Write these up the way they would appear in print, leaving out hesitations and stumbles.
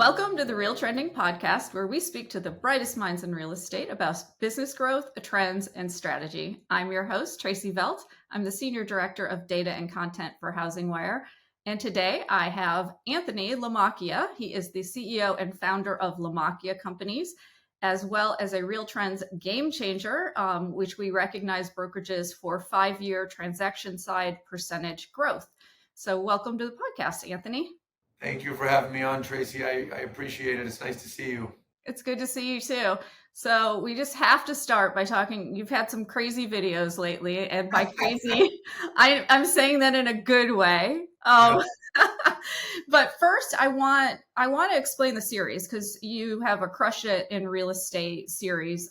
Welcome to the RealTrending podcast, where we speak to the brightest minds in real estate about business growth, trends, and strategy. I'm your host, Tracey Velt. I'm the Senior Director of Data and Content for HousingWire. And today I have Anthony Lamacchia. He is the CEO and founder of Lamacchia Companies, as well as a RealTrends game changer, which we recognize brokerages for 5-year transaction side percentage growth. So welcome to the podcast, Anthony. Thank you for having me on, Tracey. I appreciate it. It's nice to see you. It's good to see you too. So we just have to start by talking. You've had some crazy videos lately, and by crazy, I'm saying that in a good way. But first, I want to explain the series because you have a Crush It in Real Estate series.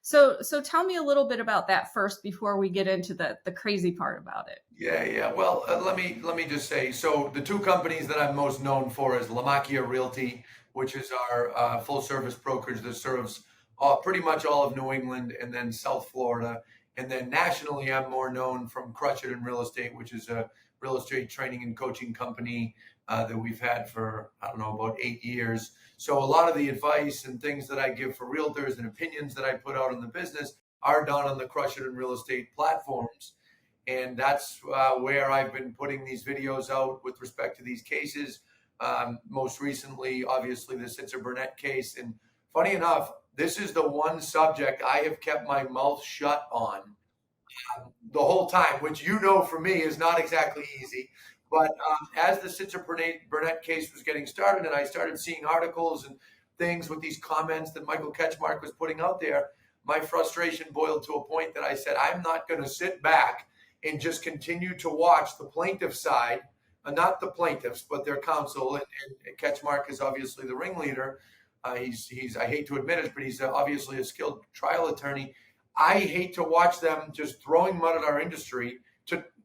So tell me a little bit about that first before we get into the crazy part about it. Yeah. Well, let me just say, so the two companies that I'm most known for is Lamacchia Realty, which is our full service brokerage that serves pretty much all of New England and then South Florida. And then nationally, I'm more known from Crush It in Real Estate, which is a real estate training and coaching company that we've had for, about 8 years. So a lot of the advice and things that I give for realtors and opinions that I put out in the business are done on the Crush It in Real Estate platforms. And that's where I've been putting these videos out with respect to these cases. Most recently, obviously, the Sitzer Burnett case. And funny enough, this is the one subject I have kept my mouth shut on the whole time, which for me is not exactly easy. But as the Sitzer Burnett case was getting started and I started seeing articles and things with these comments that Michael Ketchmark was putting out there, my frustration boiled to a point that I said, I'm not going to sit back and just continue to watch the plaintiff side, not the plaintiffs, but their counsel. And Ketchmark is obviously the ringleader. He's I hate to admit it, but he's obviously a skilled trial attorney. I hate to watch them just throwing mud at our industry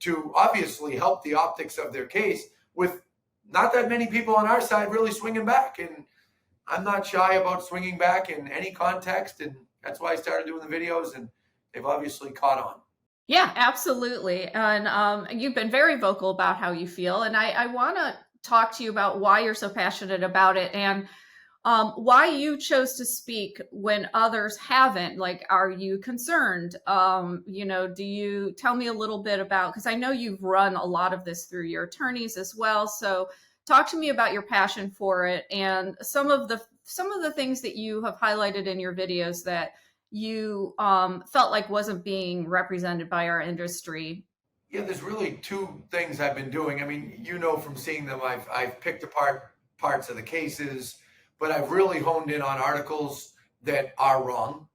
to obviously help the optics of their case with not that many people on our side really swinging back. And I'm not shy about swinging back in any context. And that's why I started doing the videos, and they've obviously caught on. Yeah, absolutely. And you've been very vocal about how you feel. And I want to talk to you about why you're so passionate about it and why you chose to speak when others haven't. Like, are you concerned? Do you tell me a little bit about, because I know you've run a lot of this through your attorneys as well. So talk to me about your passion for it and some of the things that you have highlighted in your videos that you felt like wasn't being represented by our industry. Yeah, there's really two things I've been doing. I mean, from seeing them, I've picked apart parts of the cases, but I've really honed in on articles that are wrong.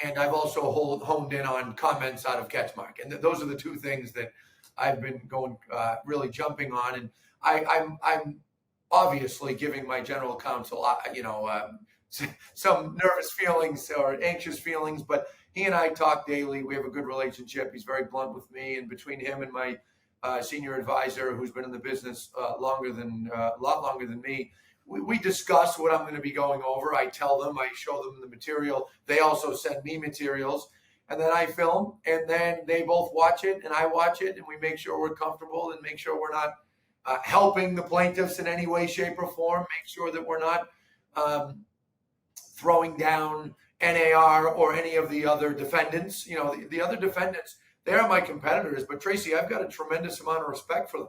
And I've also honed in on comments out of Ketchmark. And those are the two things that I've been going, really jumping on. And I'm obviously giving my general counsel, some nervous feelings or anxious feelings, but he and I talk daily. We have a good relationship. He's very blunt with me. And between him and my senior advisor, who's been in the business a lot longer than me, we discuss what I'm going to be going over. I tell them, I show them the material. They also send me materials, and then I film, and then they both watch it and I watch it, and we make sure we're comfortable and make sure we're not helping the plaintiffs in any way, shape, or form. Make sure that we're not throwing down NAR or any of the other defendants. The other defendants, they are my competitors, but Tracey, I've got a tremendous amount of respect for them.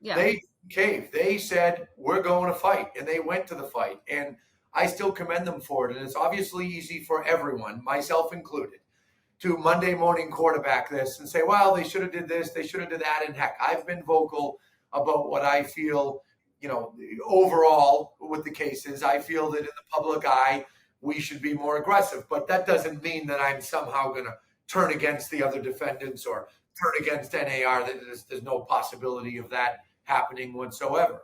Yeah. They caved. They said, we're going to fight, and they went to the fight, and I still commend them for it. And it's obviously easy for everyone, myself included, to Monday morning quarterback this and say, well, they should have did this, they should have did that. And heck, I've been vocal about what I feel, overall with the cases. I feel that in the public eye, we should be more aggressive, but that doesn't mean that I'm somehow going to turn against the other defendants or turn against NAR. There's no possibility of that happening whatsoever.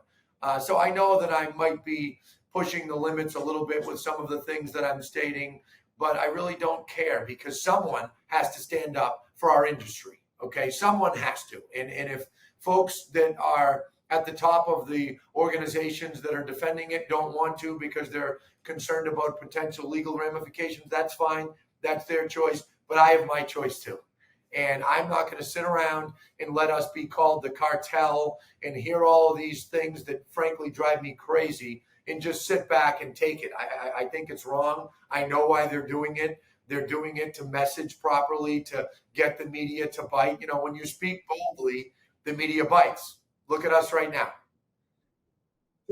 So I know that I might be pushing the limits a little bit with some of the things that I'm stating, but I really don't care because someone has to stand up for our industry. Okay, someone has to. And if folks that are at the top of the organizations that are defending it don't want to because they're concerned about potential legal ramifications, that's fine. That's their choice. But I have my choice too. And I'm not going to sit around and let us be called the cartel and hear all of these things that frankly drive me crazy and just sit back and take it. I think it's wrong. I know why they're doing it. They're doing it to message properly, to get the media to bite. When you speak boldly, the media bites. Look at us right now.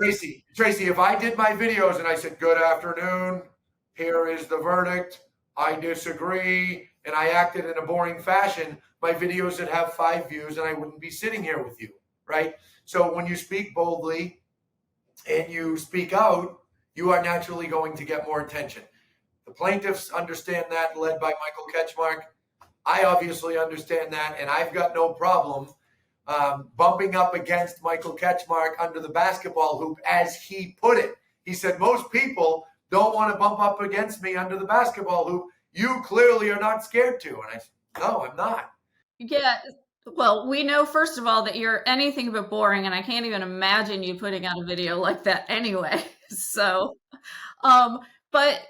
Tracey, if I did my videos and I said, good afternoon, here is the verdict, I disagree, and I acted in a boring fashion, my videos would have 5 views and I wouldn't be sitting here with you, right? So when you speak boldly and you speak out, you are naturally going to get more attention. The plaintiffs understand that, led by Michael Ketchmark. I obviously understand that, and I've got no problem bumping up against Michael Ketchmark under the basketball hoop, as he put it. He said, most people don't want to bump up against me under the basketball hoop. You clearly are not scared to. And I said, no, I'm not. Yeah. Well, we know, first of all, that you're anything but boring, and I can't even imagine you putting out a video like that anyway. So, but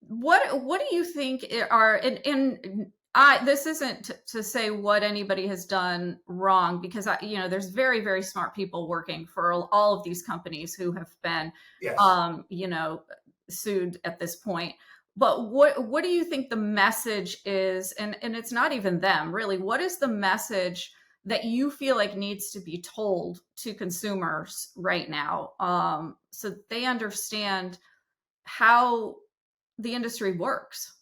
what do you think are, this isn't to say what anybody has done wrong, because there's very, very smart people working for all of these companies who have been, Yes. Sued at this point. But what do you think the message is? And it's not even them, really. What is the message that you feel like needs to be told to consumers right now, so that they understand how the industry works?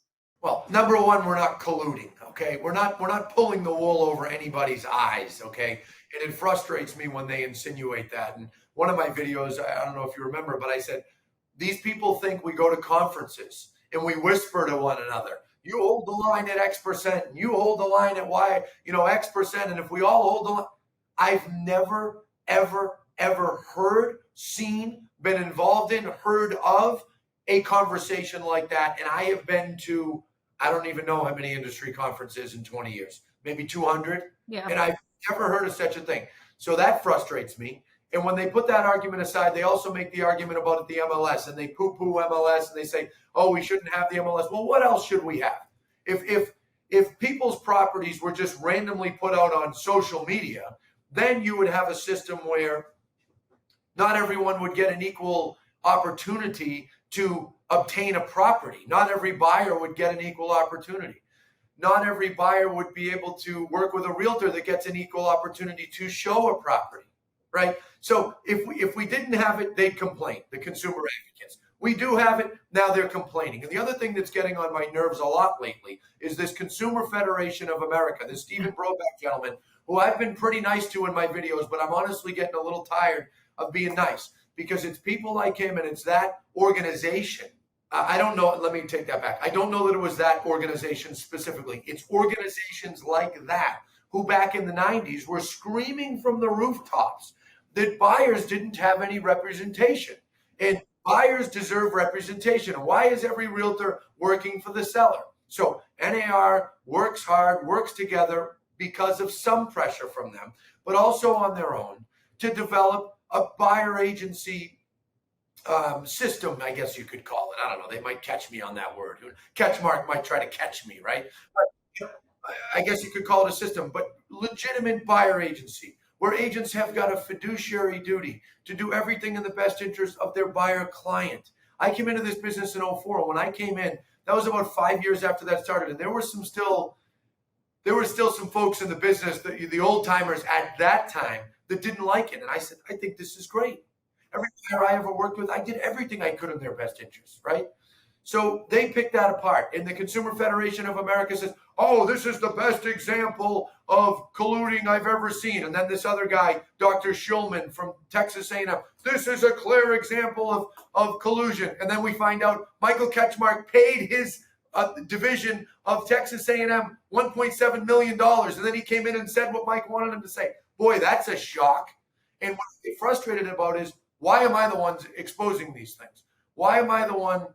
Well, number one, we're not colluding, okay? We're not pulling the wool over anybody's eyes, okay? And it frustrates me when they insinuate that. And one of my videos, I don't know if you remember, but I said, these people think we go to conferences and we whisper to one another. You hold the line at X%, and you hold the line at Y, X%. And if we all hold the line, I've never, ever, ever heard, seen, been involved in, heard of a conversation like that. And I have been to, I don't even know how many industry conferences in 20 years, maybe 200. Yeah. And I've never heard of such a thing. So that frustrates me. And when they put that argument aside, they also make the argument about the MLS, and they poo-poo MLS, and they say, oh, we shouldn't have the MLS. Well, what else should we have? If people's properties were just randomly put out on social media, then you would have a system where not everyone would get an equal opportunity to obtain a property. Not every buyer would get an equal opportunity. Not every buyer would be able to work with a realtor that gets an equal opportunity to show a property, right? So if we didn't have it, they'd complain, the consumer advocates. We do have it, now they're complaining. And the other thing that's getting on my nerves a lot lately is this Consumer Federation of America, this Stephen Broback gentleman, who I've been pretty nice to in my videos, but I'm honestly getting a little tired of being nice, because it's people like him and it's that organization. I don't know, let me take that back. I don't know that it was that organization specifically. It's organizations like that who back in the 90s were screaming from the rooftops that buyers didn't have any representation. And buyers deserve representation. Why is every realtor working for the seller? So NAR works hard, works together because of some pressure from them, but also on their own, to develop a buyer agency system, I guess you could call it. I don't know. They might catch me on that word. Ketchmark might try to catch me, right? But I guess you could call it a system, but legitimate buyer agency, where agents have got a fiduciary duty to do everything in the best interest of their buyer client. I came into this business in 2004. And when I came in, that was about 5 years after that started. And there were still some folks in the business, the old timers at that time, that didn't like it. And I said, I think this is great. Every buyer I ever worked with, I did everything I could in their best interest, right? So they picked that apart. And the Consumer Federation of America says, oh, this is the best example of colluding I've ever seen. And then this other guy, Dr. Schulman from Texas A&M, this is a clear example of collusion. And then we find out Michael Ketchmark paid his division of Texas A&M $1.7 million. And then he came in and said what Mike wanted him to say. Boy, that's a shock. And what I get frustrated about is, why am I the one exposing these things? Why am I the one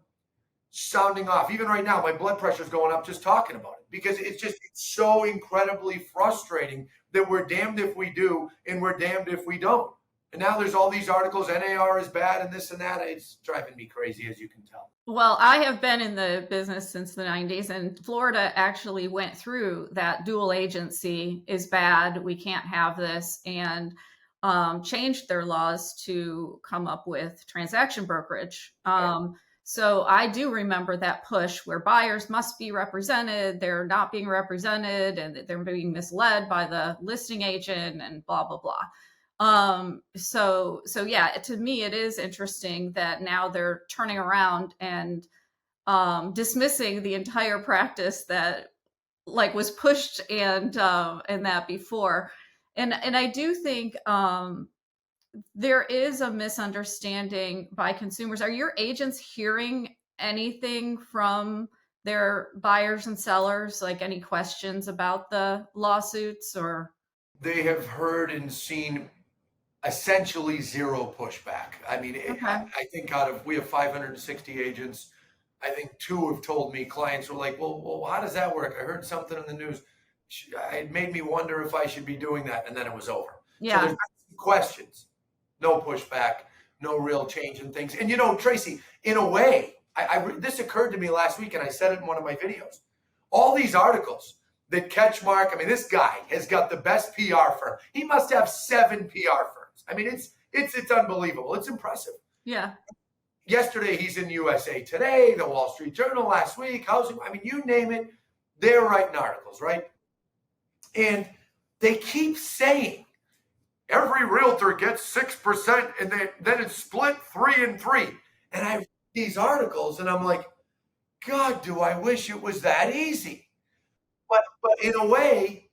sounding off? Even right now, my blood pressure is going up just talking about it, because it's so incredibly frustrating that we're damned if we do and we're damned if we don't. And now there's all these articles, NAR is bad and this and that. It's driving me crazy, as you can tell. Well, I have been in the business since the 90s, and Florida actually went through that dual agency is bad. We can't have this. And changed their laws to come up with transaction brokerage. So I do remember that push where buyers must be represented, they're not being represented, and they're being misled by the listing agent and blah, blah, blah. So yeah, to me, it is interesting that now they're turning around and dismissing the entire practice that like was pushed and that before. And I do think there is a misunderstanding by consumers. Are your agents hearing anything from their buyers and sellers, like any questions about the lawsuits or? They have heard and seen essentially zero pushback. I mean, Okay. I think we have 560 agents. I think 2 have told me, clients were like, well, how does that work? I heard something in the news. It made me wonder if I should be doing that. And then it was over. Yeah. So there's been questions, no pushback, no real change in things. And Tracey, in a way, this occurred to me last week and I said it in one of my videos. All these articles that Ketchmark, I mean, this guy has got the best PR firm. He must have 7 PR firms. I mean, it's unbelievable. It's impressive. Yeah. Yesterday, he's in USA Today, the Wall Street Journal last week, I mean, you name it, they're writing articles, right? And they keep saying every realtor gets 6% and then it's split 3 and 3. And I read these articles and I'm like, God, do I wish it was that easy. But in a way,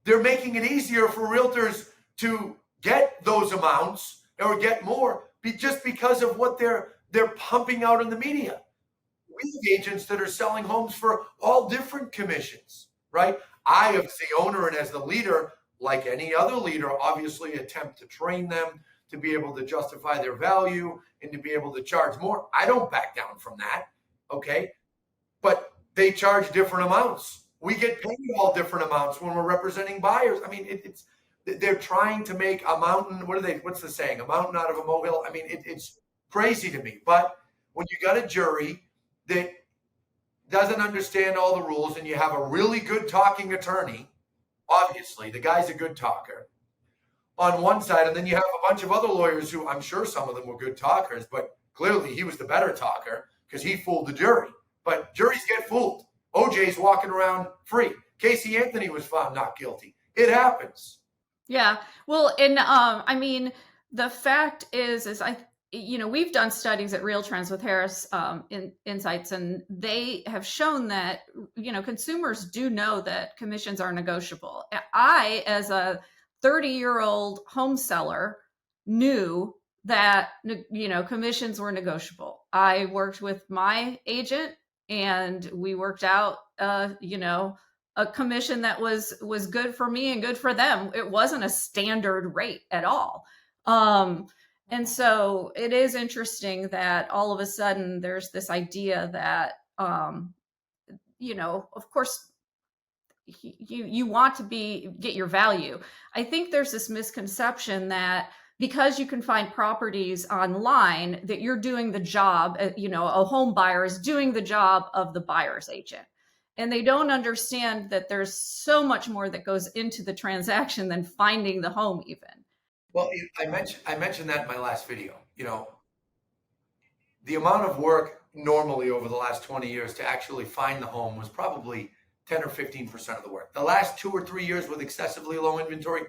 they're making it easier for realtors to get those amounts or get more just because of what they're pumping out in the media. We have agents that are selling homes for all different commissions, right? I, as the owner and as the leader, like any other leader, obviously attempt to train them to be able to justify their value and to be able to charge more. I don't back down from that, okay? But they charge different amounts. We get paid all different amounts when we're representing buyers. I mean, they're trying to make a mountain. What's the saying? A mountain out of a molehill. I mean, it's crazy to me. But when you got a jury that doesn't understand all the rules and you have a really good talking attorney, obviously the guy's a good talker on one side, and then you have a bunch of other lawyers who I'm sure some of them were good talkers, but clearly he was the better talker because he fooled the jury. But juries get fooled. OJ's walking around free. Casey Anthony was found not guilty. It happens. Yeah. Well, and I mean, the fact is we've done studies at RealTrends with Harris Insights, and they have shown that, consumers do know that commissions are negotiable. I, as a 30-year-old home seller, knew that, commissions were negotiable. I worked with my agent and we worked out, a commission that was good for me and good for them. It wasn't a standard rate at all. And so it is interesting that all of a sudden there's this idea that, of course, you want to get your value. I think there's this misconception that because you can find properties online that you're doing the job, a home buyer is doing the job of the buyer's agent. And they don't understand that there's so much more that goes into the transaction than finding the home even. Well, I mentioned that in my last video. The amount of work normally over the last 20 years to actually find the home was probably 10 or 15% of the work. The last 2 or 3 years with excessively low inventory,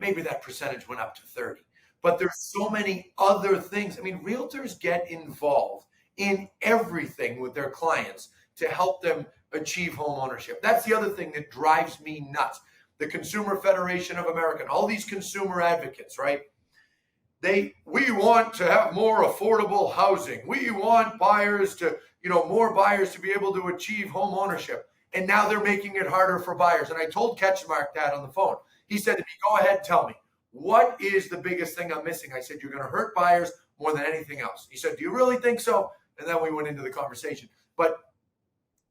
maybe that percentage went up to 30. But there's so many other things. I mean, realtors get involved in everything with their clients to help them achieve home ownership. That's the other thing that drives me nuts. The Consumer Federation of America, and all these consumer advocates, right? We want to have more affordable housing. We want buyers to, more buyers to be able to achieve home ownership. And now they're making it harder for buyers. And I told Ketchmark that on the phone. He said to me, go ahead, tell me, what is the biggest thing I'm missing? I said, you're going to hurt buyers more than anything else. He said, do you really think so? And then we went into the conversation. But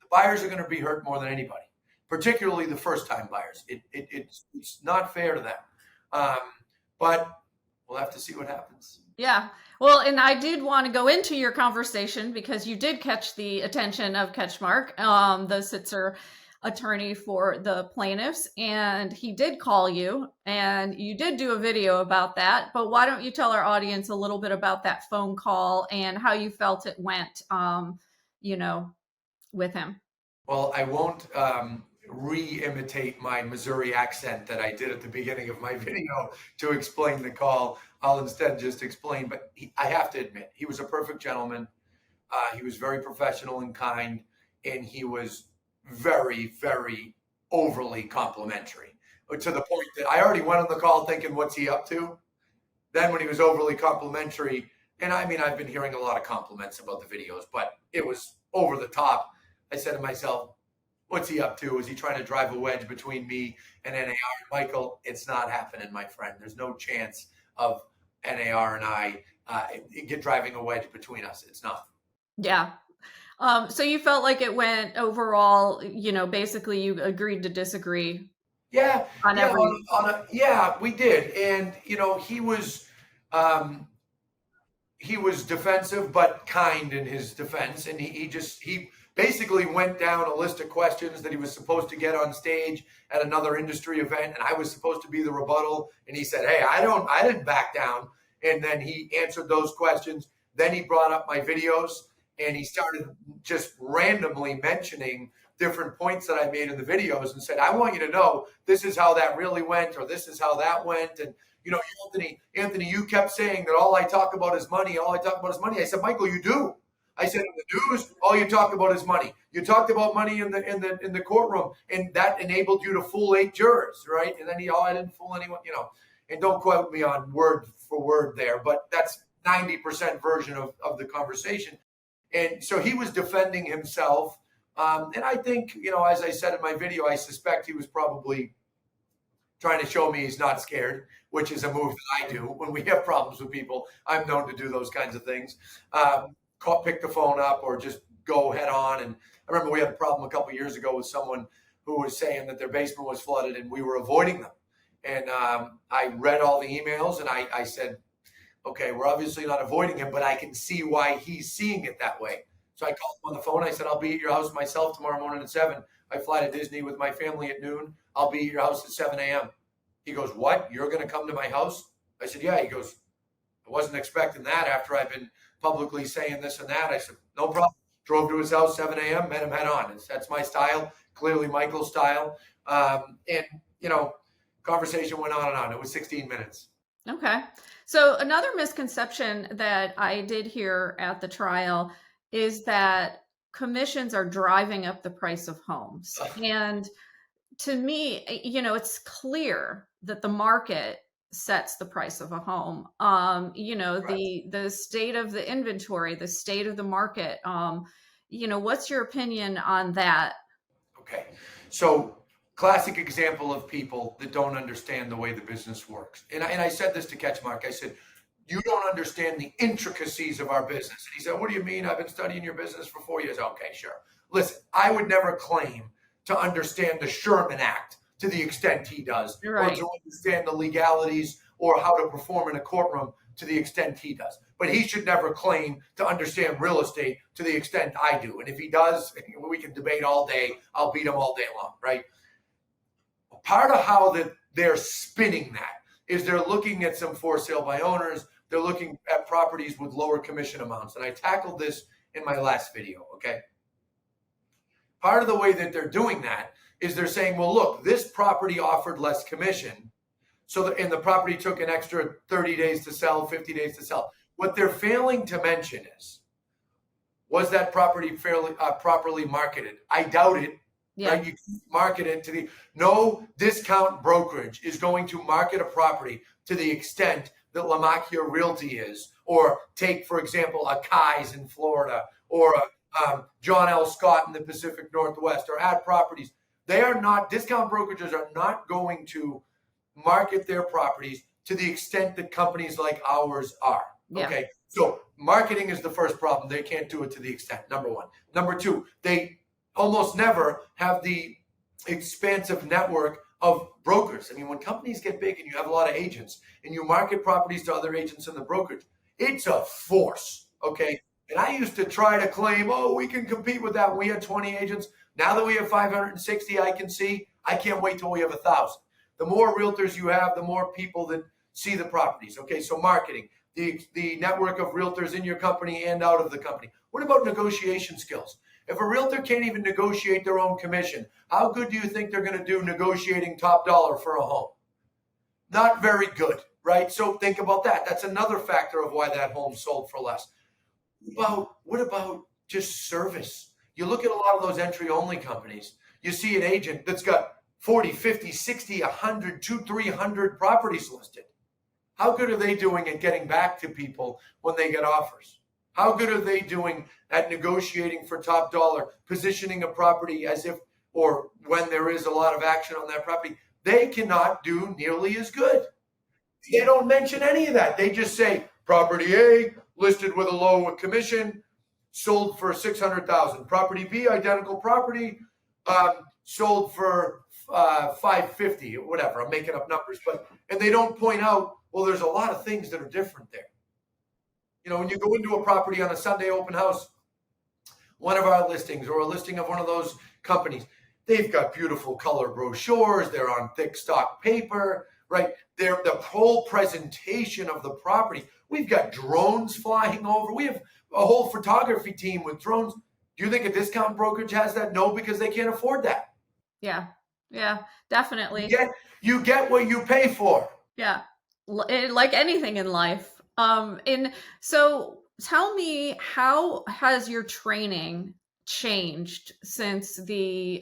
the buyers are going to be hurt more than anybody, particularly the first-time buyers. It's not fair to them. But we'll have to see what happens. Yeah. Well, and I did want to go into your conversation because you did catch the attention of Ketchmark, the Sitzer attorney for the plaintiffs, and he did call you, and you did do a video about that. But why don't you tell our audience a little bit about that phone call and how you felt it went, you know, with him? Well, I won't re-imitate my Missouri accent that I did at the beginning of my video to explain the call. I'll instead just explain, but I have to admit, he was a perfect gentleman. He was very professional and kind, and he was very, very overly complimentary, to the point that I already went on the call thinking, what's he up to? Then when he was overly complimentary, and I mean, I've been hearing a lot of compliments about the videos, but it was over the top. I said to myself, what's he up to? Is he trying to drive a wedge between me and NAR? Michael, it's not happening, my friend. There's no chance of NAR and I get driving a wedge between us. It's not. Yeah. So you felt like it went overall, you know, basically you agreed to disagree. Yeah, On yeah, every. yeah, we did, and you know, he was defensive but kind in his defense, and he basically went down a list of questions that he was supposed to get on stage at another industry event, and I was supposed to be the rebuttal, and he said, hey, I didn't back down, and then he answered those questions. Then he brought up my videos, and he started just randomly mentioning different points that I made in the videos and said, I want you to know this is how that really went, or this is how that went. And, you know, Anthony, you kept saying that all I talk about is money. All I talk about is money. I said, Michael, you do. I said, in the news, all you talk about is money. You talked about money in the courtroom, and that enabled you to fool 8 jurors, right? And then I didn't fool anyone, you know. And don't quote me on word for word there, but that's 90% version of the conversation. And so he was defending himself. And I think, you know, as I said in my video, I suspect he was probably trying to show me he's not scared, which is a move that I do when we have problems with people. I'm known to do those kinds of things. Pick the phone up or just go head on. And I remember we had a problem a couple of years ago with someone who was saying that their basement was flooded and we were avoiding them. And I read all the emails and I said, okay, we're obviously not avoiding him, but I can see why he's seeing it that way. So I called him on the phone. I said, I'll be at your house myself tomorrow morning at 7. I fly to Disney with my family at noon. I'll be at your house at 7 a.m. He goes, what? You're going to come to my house? I said, yeah. He goes, I wasn't expecting that after I've been publicly saying this and that. I said, no problem. Drove to his house, 7 a.m., met him head on. That's my style, clearly Michael's style. And, you know, conversation went on and on. It was 16 minutes. Okay. So another misconception that I did hear at the trial is that commissions are driving up the price of homes. And to me, you know, it's clear that the market sets the price of a home. You know, Right. the state of the inventory, the state of the market. You know, what's your opinion on that? Okay. So classic example of people that don't understand the way the business works. And I said this to Ketchmark. I said, you don't understand the intricacies of our business. And he said, what do you mean? I've been studying your business for 4 years. Okay, sure. Listen, I would never claim to understand the Sherman Act to the extent he does, Right. or to understand the legalities or how to perform in a courtroom to the extent he does. But he should never claim to understand real estate to the extent I do. And if he does, we can debate all day. I'll beat him all day long, right? Part of how they're spinning that is they're looking at some for sale by owners. They're looking at properties with lower commission amounts. And I tackled this in my last video, okay? Part of the way that they're doing that is they're saying, well, look, this property offered less commission. And the property took an extra 30 days to sell, 50 days to sell. What they're failing to mention is, was that property properly marketed? I doubt it. Yeah. Right? You market it to no discount brokerage is going to market a property to the extent that Lamacchia Realty is, or take, for example, a Kai's in Florida, or a John L. Scott in the Pacific Northwest, or Ad Properties. Discount brokerages are not going to market their properties to the extent that companies like ours are. Yeah. Okay. So marketing is the first problem. They can't do it to the extent, number one. Number two, they almost never have the expansive network of brokers. I mean, when companies get big and you have a lot of agents and you market properties to other agents in the brokerage, it's a force, okay? And I used to try to claim, oh, we can compete with that. We had 20 agents. Now that we have 560, I can see, I can't wait till we have 1,000. The more realtors you have, the more people that see the properties. Okay, so marketing, the network of realtors in your company and out of the company. What about negotiation skills? If a realtor can't even negotiate their own commission, how good do you think they're going to do negotiating top dollar for a home? Not very good, right? So think about that. That's another factor of why that home sold for less. What about just service? You look at a lot of those entry-only companies, you see an agent that's got 40, 50, 60, 100, 200, 300 properties listed. How good are they doing at getting back to people when they get offers? How good are they doing at negotiating for top dollar, positioning a property as if, or when there is a lot of action on that property? They cannot do nearly as good. They don't mention any of that. They just say property A listed with a low commission, sold for $600,000. Property B, identical property, sold for $550 or whatever. I'm making up numbers, and they don't point out, well, there's a lot of things that are different there. You know, when you go into a property on a Sunday open house, one of our listings or a listing of one of those companies, they've got beautiful color brochures. They're on thick stock paper, right? They're the whole presentation of the property. We've got drones flying over. We have a whole photography team with drones. Do you think a discount brokerage has that? No, because they can't afford that. Yeah, definitely. You get what you pay for. Yeah, like anything in life. And so tell me, how has your training changed since the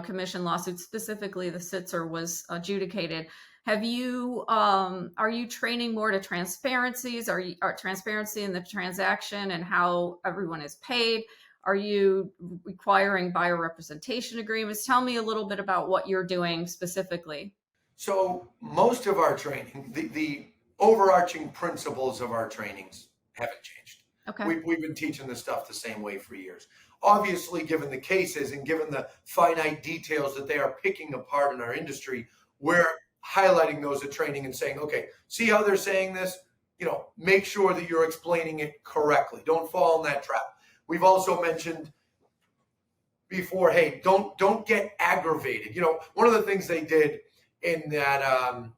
commission lawsuit, specifically the Sitzer, was adjudicated? Have you are you training more to transparencies? Are transparency in the transaction and how everyone is paid? Are you requiring buyer representation agreements? Tell me a little bit about what you're doing specifically. So most of our training, the overarching principles of our trainings haven't changed. Okay. We've been teaching this stuff the same way for years. Obviously, given the cases and given the finite details that they are picking apart in our industry, we're highlighting those at training and saying, okay, see how they're saying this? You know, make sure that you're explaining it correctly. Don't fall in that trap. We've also mentioned before, hey, don't get aggravated. You know, one of the things they did in that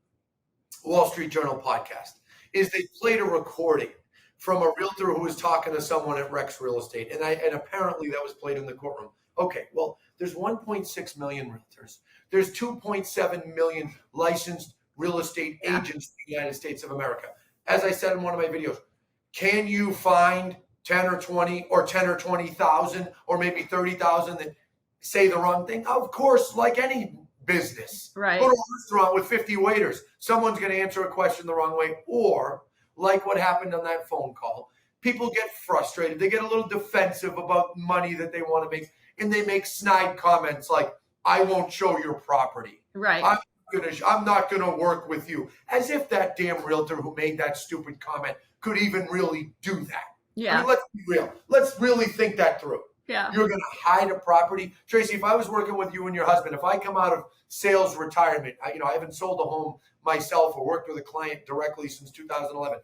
Wall Street Journal podcast is they played a recording from a realtor who was talking to someone at Rex Real Estate, and apparently that was played in the courtroom. Okay, well, there's 1.6 million realtors. There's 2.7 million licensed real estate agents in the United States of America. As I said in one of my videos, can you find 10 or 20 or 10 or 20,000 or maybe 30,000 that say the wrong thing? Of course, like any business. Right. Go to a restaurant with 50 waiters. Someone's going to answer a question the wrong way. Or, like what happened on that phone call, people get frustrated. They get a little defensive about money that they want to make, and they make snide comments like, I won't show your property. Right. I'm not going to work with you. As if that damn realtor who made that stupid comment could even really do that. Yeah. I mean, let's be real. Let's really think that through. Yeah. You're going to hide a property. Tracey, if I was working with you and your husband, if I come out of sales retirement, I haven't sold a home myself or worked with a client directly since 2011.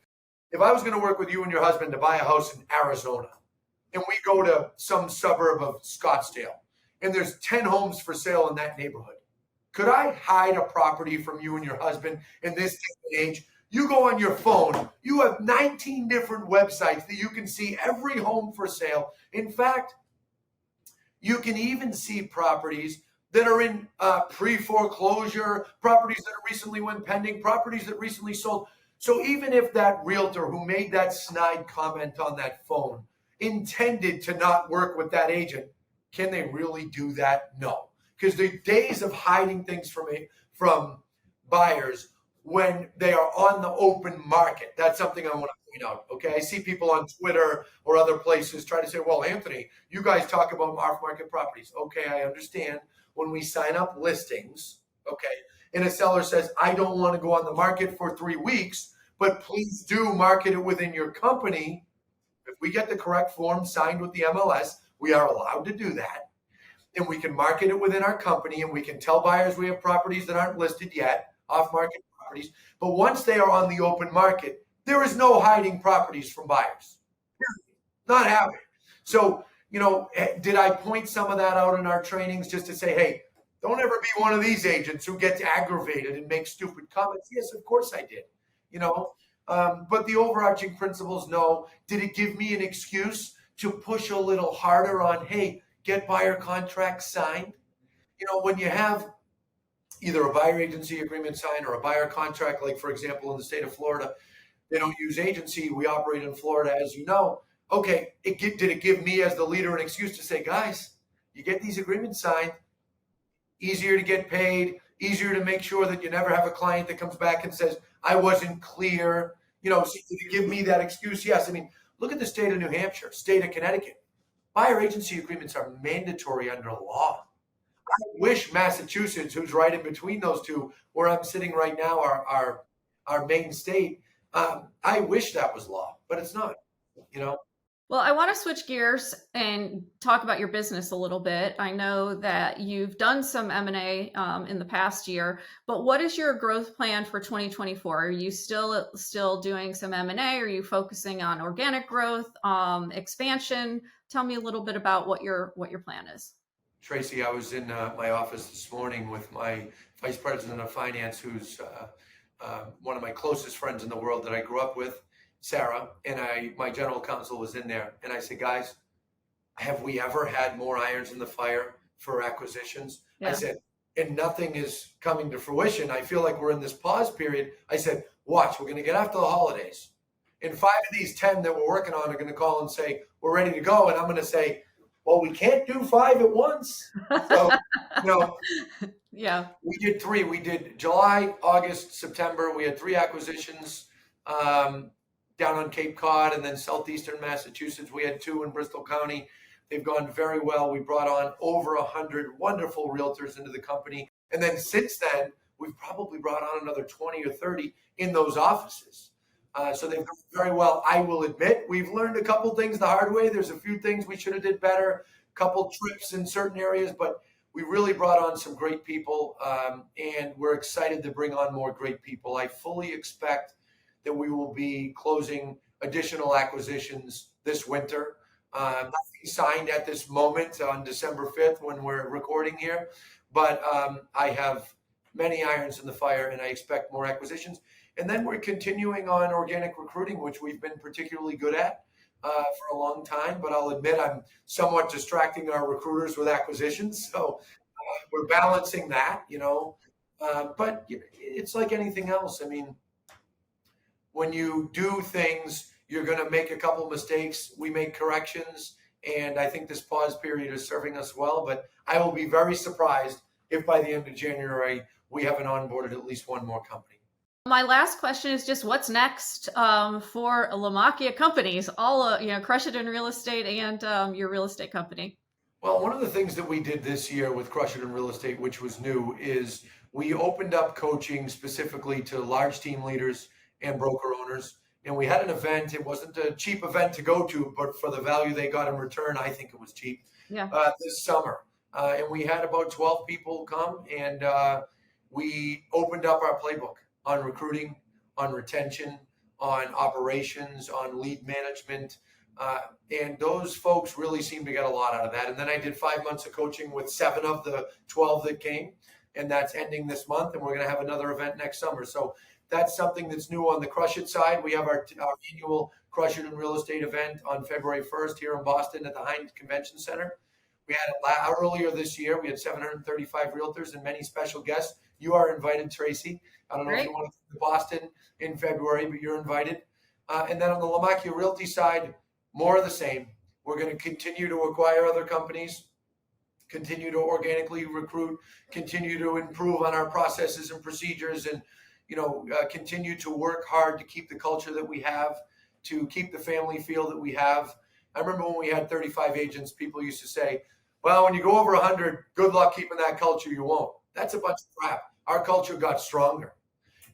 If I was going to work with you and your husband to buy a house in Arizona, and we go to some suburb of Scottsdale, and there's 10 homes for sale in that neighborhood, could I hide a property from you and your husband in this day and age? You go on your phone, you have 19 different websites that you can see every home for sale. In fact, you can even see properties that are in pre-foreclosure, properties that recently went pending, properties that recently sold. So even if that realtor who made that snide comment on that phone intended to not work with that agent, can they really do that? No. Because the days of hiding things from buyers when they are on the open market, that's something I want to point out. Okay, I see people on Twitter or other places try to say, well, Anthony, you guys talk about off-market properties. Okay, I understand. When we sign up listings, okay, and a seller says, I don't want to go on the market for 3 weeks, but please do market it within your company. If we get the correct form signed with the MLS, we are allowed to do that. And we can market it within our company, and we can tell buyers we have properties that aren't listed yet, off-market properties. But once they are on the open market, there is no hiding properties from buyers. Not happening. So did I point some of that out in our trainings just to say, hey, don't ever be one of these agents who gets aggravated and makes stupid comments? Yes, of course I did. But the overarching principles, no. Did it give me an excuse to push a little harder on, hey, get buyer contracts signed? When you have either a buyer agency agreement signed or a buyer contract, like for example, in the state of Florida, they don't use agency. We operate in Florida, as you know. Okay, did it give me as the leader an excuse to say, guys, you get these agreements signed, easier to get paid, easier to make sure that you never have a client that comes back and says, I wasn't clear. So did it give me that excuse? Yes. I mean, look at the state of New Hampshire, state of Connecticut. Buyer agency agreements are mandatory under law. I wish Massachusetts, who's right in between those two, where I'm sitting right now, our main state, I wish that was law, but it's not, Well, I want to switch gears and talk about your business a little bit. I know that you've done some M&A in the past year, but what is your growth plan for 2024? Are you still doing some M&A? Are you focusing on organic growth, expansion? Tell me a little bit about what your plan is. Tracey, I was in my office this morning with my vice president of finance, who's one of my closest friends in the world that I grew up with, Sarah, and my general counsel was in there. And I said, guys, have we ever had more irons in the fire for acquisitions? Yeah. I said, and nothing is coming to fruition. I feel like we're in this pause period. I said, watch, we're going to get after the holidays. And 5 of these 10 that we're working on are going to call and say, we're ready to go. And I'm going to say, well, we can't do 5 at once. So, yeah, we did 3. We did July, August, September. We had 3 acquisitions down on Cape Cod, and then southeastern Massachusetts. We had 2 in Bristol County. They've gone very well. We brought on over 100 wonderful realtors into the company. And then since then, we've probably brought on another 20 or 30 in those offices. So they've done very well. I will admit, we've learned a couple things the hard way. There's a few things we should have did better, a couple trips in certain areas, but we really brought on some great people, and we're excited to bring on more great people. I fully expect that we will be closing additional acquisitions this winter. Nothing signed at this moment on December 5th when we're recording here, but I have many irons in the fire, and I expect more acquisitions. And then we're continuing on organic recruiting, which we've been particularly good at for a long time. But I'll admit I'm somewhat distracting our recruiters with acquisitions. So we're balancing that, but it's like anything else. I mean, when you do things, you're going to make a couple mistakes. We make corrections. And I think this pause period is serving us well. But I will be very surprised if by the end of January, we haven't onboarded at least one more company. My last question is just what's next for Lamacchia Companies, all Crush It in Real Estate and your real estate company. Well, one of the things that we did this year with Crush It in Real Estate, which was new, is we opened up coaching specifically to large team leaders and broker owners. And we had an event. It wasn't a cheap event to go to, but for the value they got in return, I think it was cheap. Yeah. This summer. And we had about 12 people come, and we opened up our playbook on recruiting, on retention, on operations, on lead management. And those folks really seem to get a lot out of that. And then I did 5 months of coaching with 7 of the 12 that came, and that's ending this month. And we're going to have another event next summer. So that's something that's new on the Crush It side. We have our annual Crush It in Real Estate event on February 1st here in Boston at the Heinz Convention Center. We had it earlier this year. We had 735 realtors and many special guests. You are invited, Tracey. I don't know if you want to come to Boston in February, but you're invited. And then on the Lamacchia Realty side, more of the same. We're going to continue to acquire other companies, continue to organically recruit, continue to improve on our processes and procedures, and continue to work hard to keep the culture that we have, to keep the family feel that we have. I remember when we had 35 agents, people used to say, well, when you go over 100, good luck keeping that culture, you won't. That's a bunch of crap. Our culture got stronger.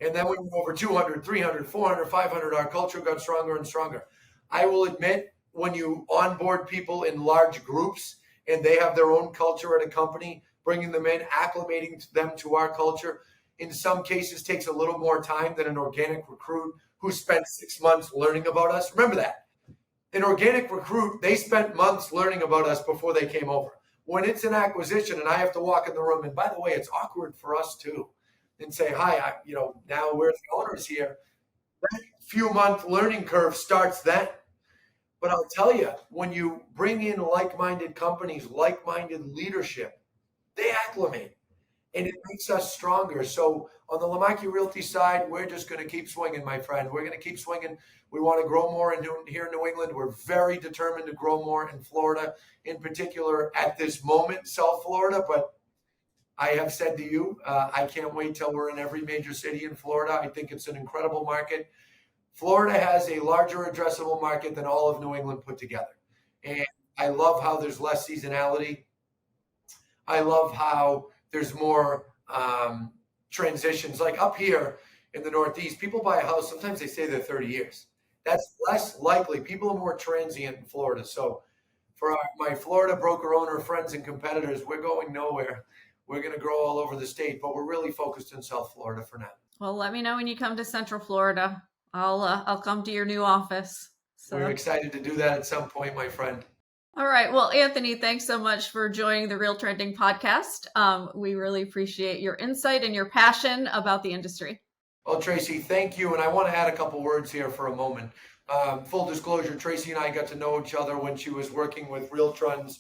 And then we went over 200, 300, 400, 500, our culture got stronger and stronger. I will admit, when you onboard people in large groups and they have their own culture at a company, bringing them in, acclimating them to our culture, in some cases takes a little more time than an organic recruit who spent 6 months learning about us. Remember that. An organic recruit, they spent months learning about us before they came over. When it's an acquisition and I have to walk in the room, and by the way, it's awkward for us too, and say, hi, now we're the owners here. That few month learning curve starts then. But I'll tell you, when you bring in like-minded companies, like-minded leadership, they acclimate and it makes us stronger. So on the Lamacchia Realty side, we're just going to keep swinging, my friend. We're going to keep swinging. We want to grow more here in New England. We're very determined to grow more in Florida, in particular at this moment, South Florida. But I have said to you, I can't wait till we're in every major city in Florida. I think it's an incredible market. Florida has a larger addressable market than all of New England put together. And I love how there's less seasonality. I love how there's more transitions. Like up here in the Northeast, people buy a house, sometimes they stay there 30 years. That's less likely. People are more transient in Florida. So for my Florida broker owner friends and competitors, we're going nowhere. We're going to grow all over the state, but we're really focused in South Florida for now. Well, let me know when you come to Central Florida. I'll come to your new office. So we're excited to do that at some point, my friend. All right. Well, Anthony, thanks so much for joining the Real Trending podcast. We really appreciate your insight and your passion about the industry. Well, Tracey, thank you. And I want to add a couple words here for a moment. Full disclosure, Tracey and I got to know each other when she was working with RealTrends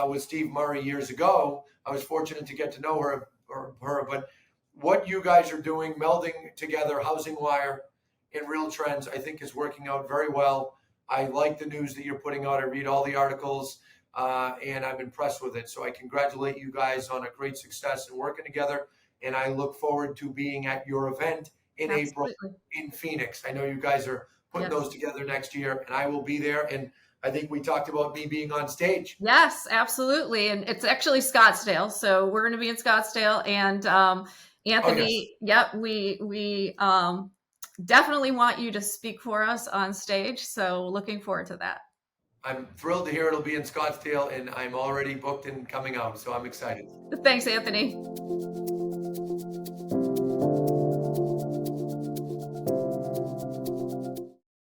with Steve Murray years ago. I was fortunate to get to know her. But what you guys are doing, melding together HousingWire and RealTrends, I think is working out very well. I like the news that you're putting out. I read all the articles, and I'm impressed with it. So I congratulate you guys on a great success and working together. And I look forward to being at your event in April in Phoenix. I know you guys are putting those together next year, and I will be there. And I think we talked about me being on stage. Yes, absolutely. And it's actually Scottsdale. So we're going to be in Scottsdale. And Anthony, we definitely want you to speak for us on stage. So looking forward to that. I'm thrilled to hear it'll be in Scottsdale, and I'm already booked and coming out. So I'm excited. Thanks, Anthony.